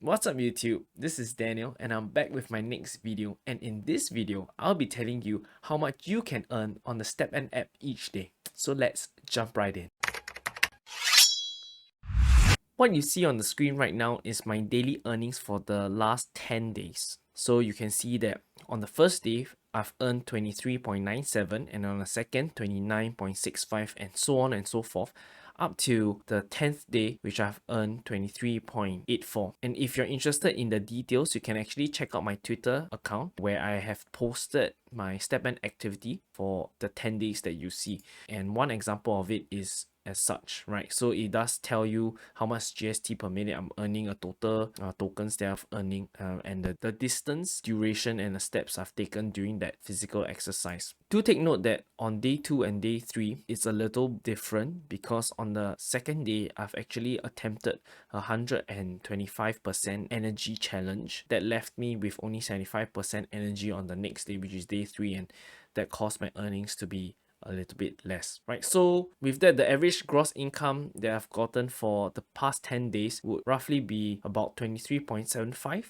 What's up YouTube? This is Daniel and I'm back with my next video, and in this video I'll be telling you how much you can earn on the STEPN app each day. So let's jump right in. What you see on the screen right now is my daily earnings for the last 10 days. So you can see that on the first day I've earned 23.97, and on the second 29.65, and so on and so forth, up to the 10th day, which I've earned 23.84. And if you're interested in the details, you can actually check out my Twitter account where I have posted my STEPN activity for the 10 days that you see. And one example of it is as such, right? So it does tell you how much GST per minute I'm earning, a total tokens that I've earning, and the distance, duration, and the steps I've taken during that physical exercise. Do take note that on day 2 and day 3, it's a little different because on the second day, I've actually attempted a 125% energy challenge that left me with only 75% energy on the next day, which is day 3, and that caused my earnings to be a little bit less, right? So with that, the average gross income that I've gotten for the past 10 days would roughly be about 23.75,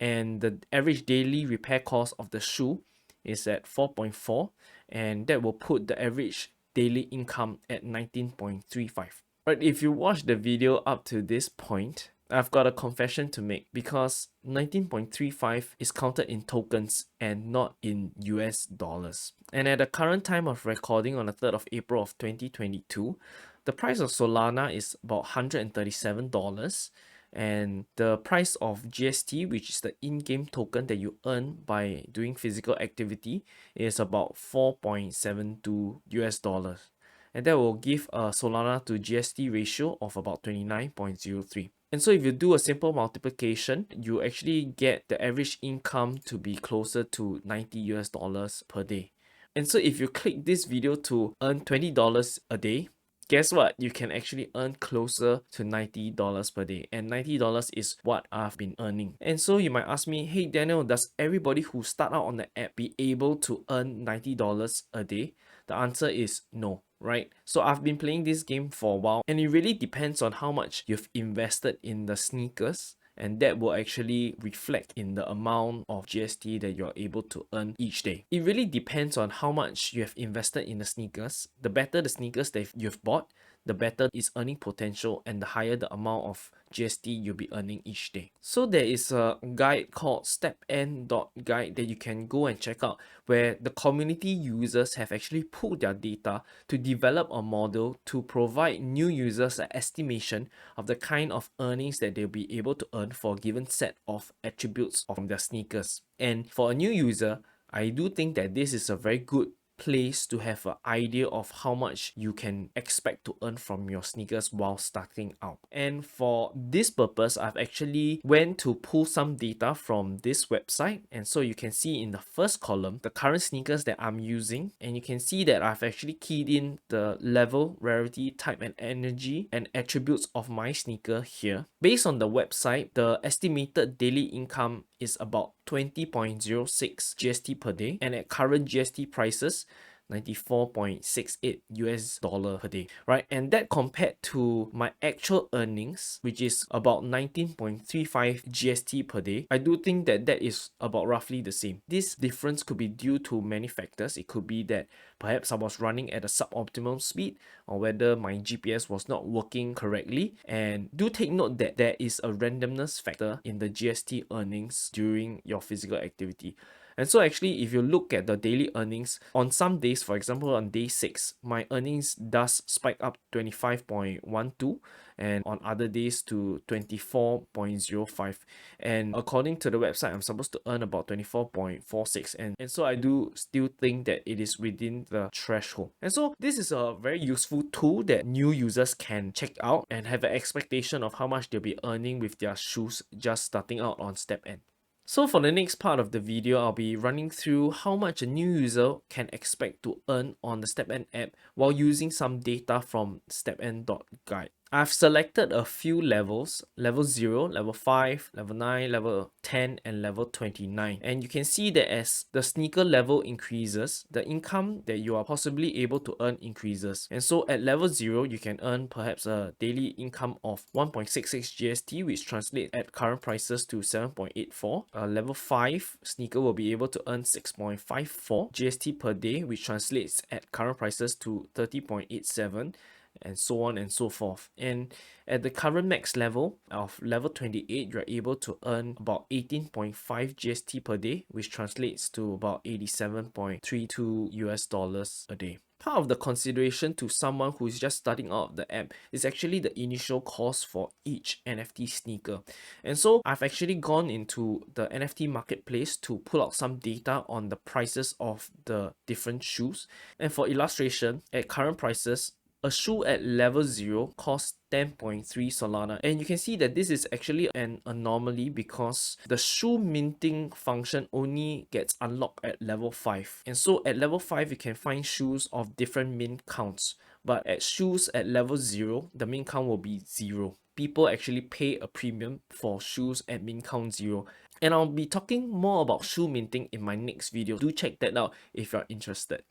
and the average daily repair cost of the shoe is at 4.4, and that will put the average daily income at 19.35. But if you watch the video up to this point, I've got a confession to make, because 19.35 is counted in tokens and not in US dollars. And at the current time of recording on the 3rd of April of 2022, the price of Solana is about $137, and the price of GST, which is the in-game token that you earn by doing physical activity, is about 4.72 US dollars. And that will give a Solana to GST ratio of about 29.03. And so if you do a simple multiplication, you actually get the average income to be closer to 90 US dollars per day. And so if you click this video to earn $20 a day, guess what? You can actually earn closer to $90 per day, and $90 is what I've been earning. And so you might ask me, hey Daniel, does everybody who start out on the app be able to earn $90 a day? The answer is no, right? So I've been playing this game for a while, and it really depends on how much you've invested in the sneakers, and that will actually reflect in the amount of GST that you're able to earn each day. It really depends on how much you have invested in the sneakers. The better the sneakers that you've bought, the better its earning potential, and the higher the amount of GST you'll be earning each day. So there is a guide called STEPN.Guide that you can go and check out, where the community users have actually pulled their data to develop a model to provide new users an estimation of the kind of earnings that they'll be able to earn for a given set of attributes of their sneakers. And for a new user, I do think that this is a very good place to have an idea of how much you can expect to earn from your sneakers while starting out. And for this purpose, I've actually went to pull some data from this website, and so you can see in the first column the current sneakers that I'm using, and you can see that I've actually keyed in the level, rarity, type, and energy and attributes of my sneaker here. Based on the website, the estimated daily income is about 20.06 GST per day, and at current GST prices, 94.68 US dollar per day, right? And that compared to my actual earnings, which is about 19.35 GST per day, I do think that that is about roughly the same. This difference could be due to many factors. It could be that perhaps I was running at a suboptimal speed, or whether my GPS was not working correctly. And do take note that there is a randomness factor in the GST earnings during your physical activity. And so actually, if you look at the daily earnings, on some days, for example, on day 6, my earnings does spike up 25.12, and on other days to 24.05. And according to the website, I'm supposed to earn about 24.46. And so I do still think that it is within the threshold. And so this is a very useful tool that new users can check out and have an expectation of how much they'll be earning with their shoes just starting out on STEPN. So for the next part of the video, I'll be running through how much a new user can expect to earn on the STEPN app while using some data from STEPN.Guide. I've selected a few levels, level 0, level 5, level 9, level 10, and level 29. And you can see that as the sneaker level increases, the income that you are possibly able to earn increases. And so at level 0, you can earn perhaps a daily income of 1.66 GST, which translates at current prices to 7.84. Level 5 sneaker will be able to earn 6.54 GST per day, which translates at current prices to 30.87, and so on and so forth. And at the current max level of level 28, you're able to earn about 18.5 GST per day, which translates to about 87.32 US dollars a day. Part of the consideration to someone who is just starting out the app is actually the initial cost for each NFT sneaker. And so I've actually gone into the NFT marketplace to pull out some data on the prices of the different shoes. And for illustration, at current prices, a shoe at level 0 costs 10.3 Solana, and you can see that this is actually an anomaly because the shoe minting function only gets unlocked at level 5. And so at level 5 you can find shoes of different mint counts, but at shoes at level 0 the mint count will be 0. People actually pay a premium for shoes at mint count 0. And I'll be talking more about shoe minting in my next video. Do check that out if you're interested.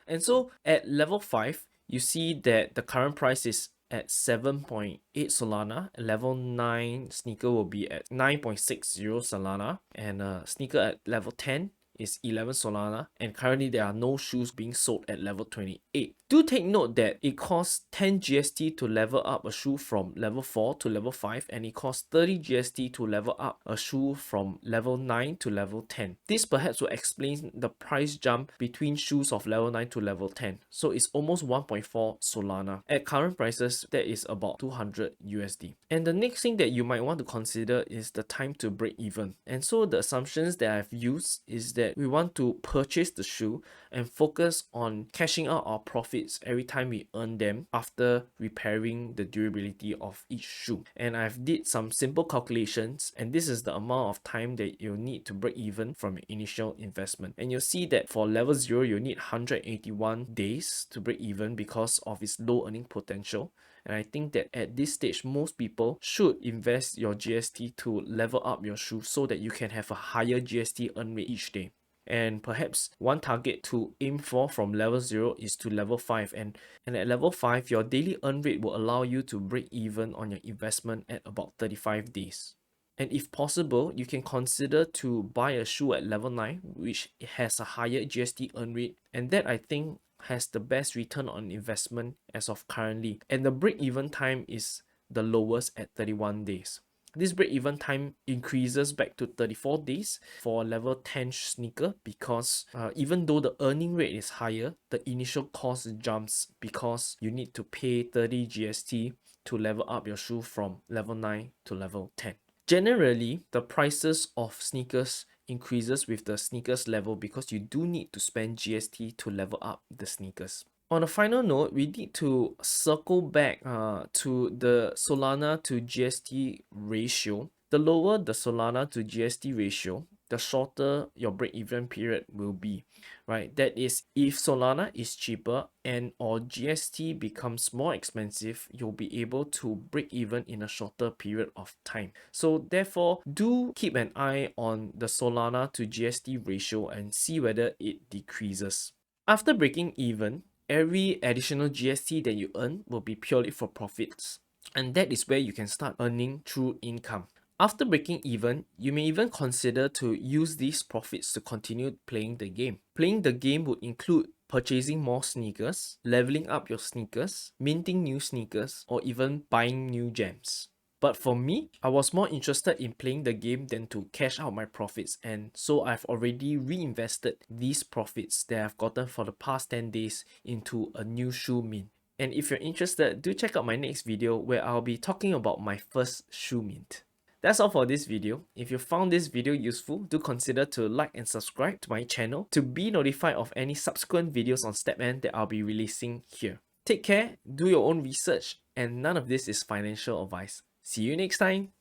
And so at level 5, you see that the current price is at 7.8 Solana. Level 9 sneaker will be at 9.60 Solana, and a sneaker at level 10 is 11 Solana, and currently there are no shoes being sold at level 28. Do take note that it costs 10 GST to level up a shoe from level 4 to level 5, and it costs 30 GST to level up a shoe from level 9 to level 10. This perhaps will explain the price jump between shoes of level 9 to level 10. So it's almost 1.4 Solana. At current prices, that is about 200 USD. And the next thing that you might want to consider is the time to break even. And so the assumptions that I've used is that we want to purchase the shoe and focus on cashing out our profits every time we earn them after repairing the durability of each shoe. And I've did some simple calculations, and this is the amount of time that you'll need to break even from your initial investment. And you'll see that for level 0, you'll need 181 days to break even because of its low earning potential. And I think that at this stage, most people should invest your GST to level up your shoe so that you can have a higher GST earn rate each day. And perhaps one target to aim for from level 0 is to level 5, and at level 5 your daily earn rate will allow you to break even on your investment at about 35 days. And if possible, you can consider to buy a shoe at level 9 which has a higher GST earn rate, and that I think has the best return on investment as of currently, and the break even time is the lowest at 31 days. This break-even time increases back to 34 days for level 10 sneaker because even though the earning rate is higher, the initial cost jumps because you need to pay 30 GST to level up your shoe from level 9 to level 10. Generally, the prices of sneakers increases with the sneakers level because you do need to spend GST to level up the sneakers. On a final note, we need to circle back to the Solana to GST ratio. The lower the Solana to GST ratio, the shorter your break-even period will be, right? That is, if Solana is cheaper and or GST becomes more expensive, you'll be able to break even in a shorter period of time. So therefore, do keep an eye on the Solana to GST ratio and see whether it decreases. After breaking even, every additional GST that you earn will be purely for profits, and that is where you can start earning true income. After breaking even, you may even consider to use these profits to continue playing the game. Playing the game would include purchasing more sneakers, leveling up your sneakers, minting new sneakers, or even buying new gems. But for me, I was more interested in playing the game than to cash out my profits, and so I've already reinvested these profits that I've gotten for the past 10 days into a new shoe mint. And if you're interested, do check out my next video where I'll be talking about my first shoe mint. That's all for this video. If you found this video useful, do consider to like and subscribe to my channel to be notified of any subsequent videos on STEPN that I'll be releasing here. Take care, do your own research, and none of this is financial advice. See you next time.